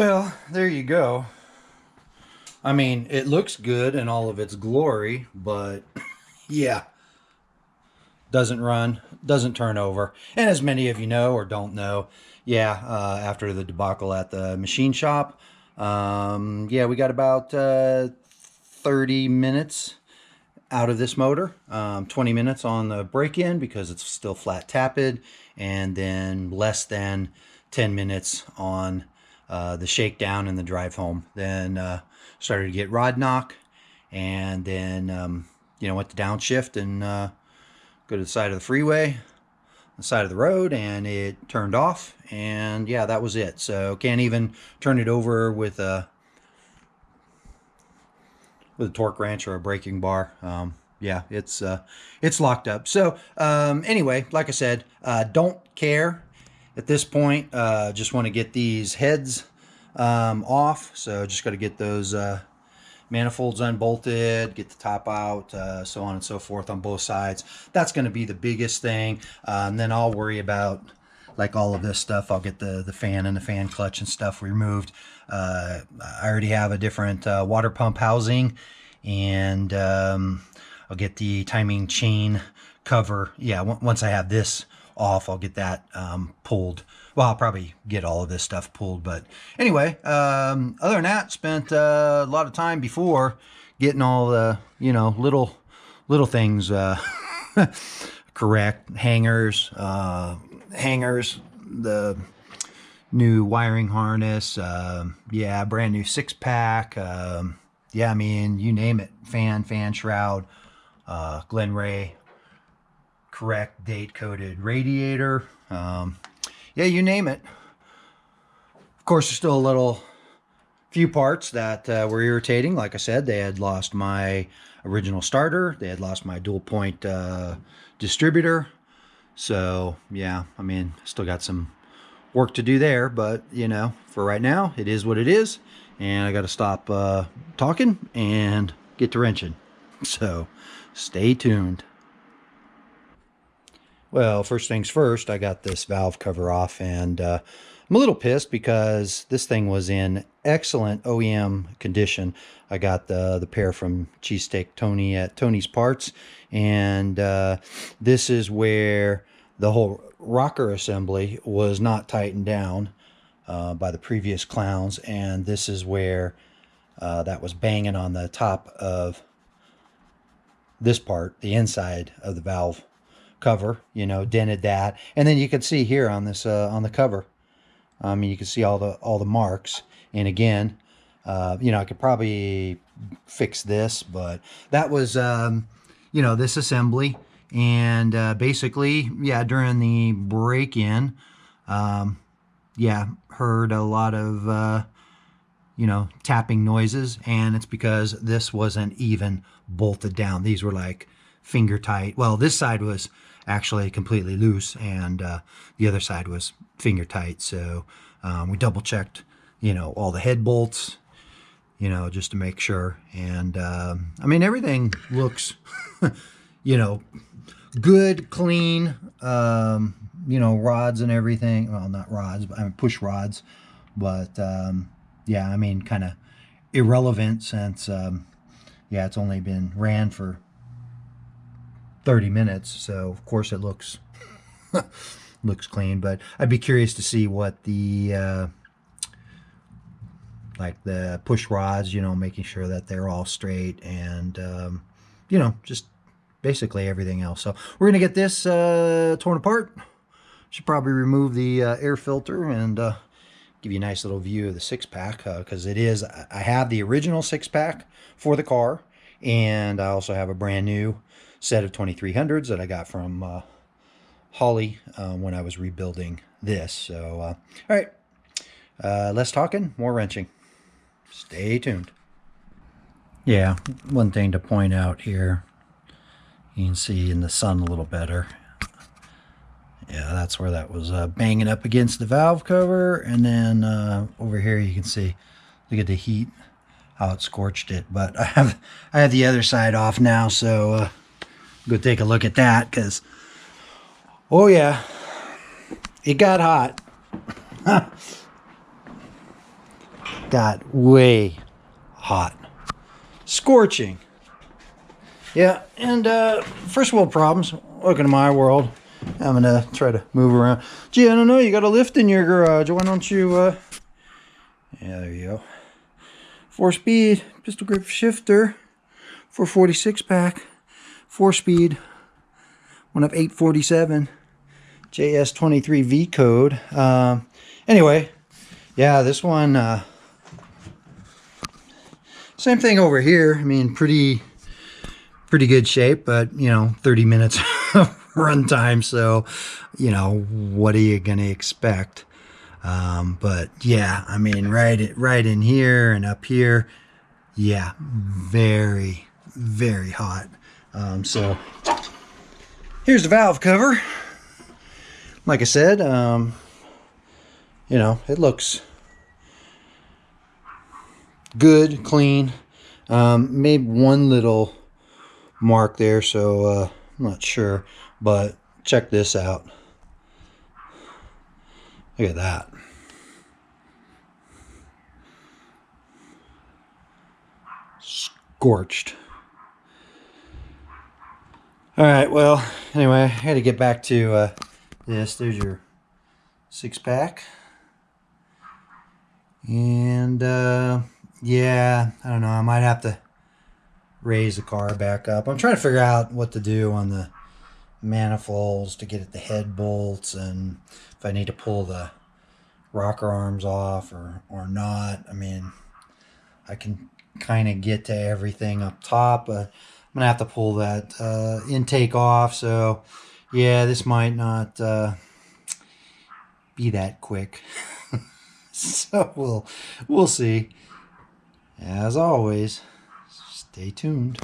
Well, there you go. I mean, it looks good in all of its glory, but yeah, doesn't run, doesn't turn over. And as many of you know or don't know, yeah, after the debacle at the machine shop, yeah, we got about 30 minutes out of this motor, 20 minutes on the break-in because it's still flat tapped, and then less than 10 minutes on the shakedown and the drive home. Then started to get rod knock, and then went to downshift and go to the side of the freeway, the side of the road, and it turned off. And yeah, that was it. So can't even turn it over with a torque wrench or a braking bar. Yeah, it's locked up. So anyway, like I said, don't care at this point. Just want to get these heads off. So just got to get those manifolds unbolted, get the top out, so on and so forth on both sides. That's going to be the biggest thing. And then I'll worry about like all of this stuff. I'll get the fan and the fan clutch and stuff removed. I already have a different water pump housing, and I'll get the timing chain cover. Yeah, once I have this off, I'll get that pulled. Well, I'll probably get all of this stuff pulled, but anyway, other than that, spent a lot of time before getting all the little things correct. Hangers, the new wiring harness, yeah, brand new 6-pack, yeah, I mean, you name it, fan shroud, Glen Ray correct date coded radiator, yeah, you name it. Of course, there's still a few parts that were irritating. Like I said, they had lost my original starter, they had lost my dual point distributor. So yeah, I mean, still got some work to do there, but for right now, it is what it is, and I got to stop talking and get to wrenching. So stay tuned. Well, first things first, I got this valve cover off, and I'm a little pissed because this thing was in excellent OEM condition. I got the pair from Cheesesteak Tony at Tony's Parts, and this is where the whole rocker assembly was not tightened down by the previous clowns, and this is where that was banging on the top of this part, the inside of the valve cover, dented that. And then you can see here on this on the cover, I mean, you can see all the marks. And again, I could probably fix this, but that was this assembly. And basically, yeah, during the break-in, yeah, heard a lot of tapping noises, and it's because this wasn't even bolted down. These were like finger tight. Well, this side was actually completely loose, and the other side was finger tight. So we double checked, all the head bolts, just to make sure. And I mean, everything looks, good, clean, rods and everything. Well, not rods, but I mean push rods. But yeah, I mean, kind of irrelevant since, yeah, it's only been ran for 30 minutes, so of course it looks looks clean. But I'd be curious to see what the like the push rods, making sure that they're all straight, and just basically everything else. So we're gonna get this torn apart. Should probably remove the air filter and give you a nice little view of the 6-pack, because I have the original 6-pack for the car, and I also have a brand new set of 2300s that I got from Holly when I was rebuilding this. So all right, less talking, more wrenching. Stay tuned. Yeah, one thing to point out here, you can see in the sun a little better. Yeah, that's where that was banging up against the valve cover. And then over here you can see, look at the heat, how it scorched it. But I have the other side off now, so go take a look at that, because oh yeah, it got hot. got way hot. Scorching. Yeah, and first world problems. Welcome to my world. I'm gonna try to move around. Gee, I don't know, you got a lift in your garage. Why don't you, yeah, there you go. 4-speed pistol grip shifter, 440-6-pack, 4-speed, one of 847, JS23V code. Anyway, yeah, this one, same thing over here. I mean, pretty good shape, but, you know, 30 minutes of run time, so, you know, what are you gonna expect? But yeah, I mean, right in here and up here, yeah, very hot. So here's the valve cover. Like I said, you know, it looks good, clean. Made one little mark there, so I'm not sure, but check this out. Look at that. Scorched. All right, well, anyway, I had to get back to this. There's your 6-pack. And yeah, I don't know, I might have to raise the car back up. I'm trying to figure out what to do on the manifolds to get at the head bolts, and if I need to pull the rocker arms off or not. I mean, I can kind of get to everything up top, but I'm gonna have to pull that intake off. So yeah, this might not be that quick. So we'll see. As always, stay tuned.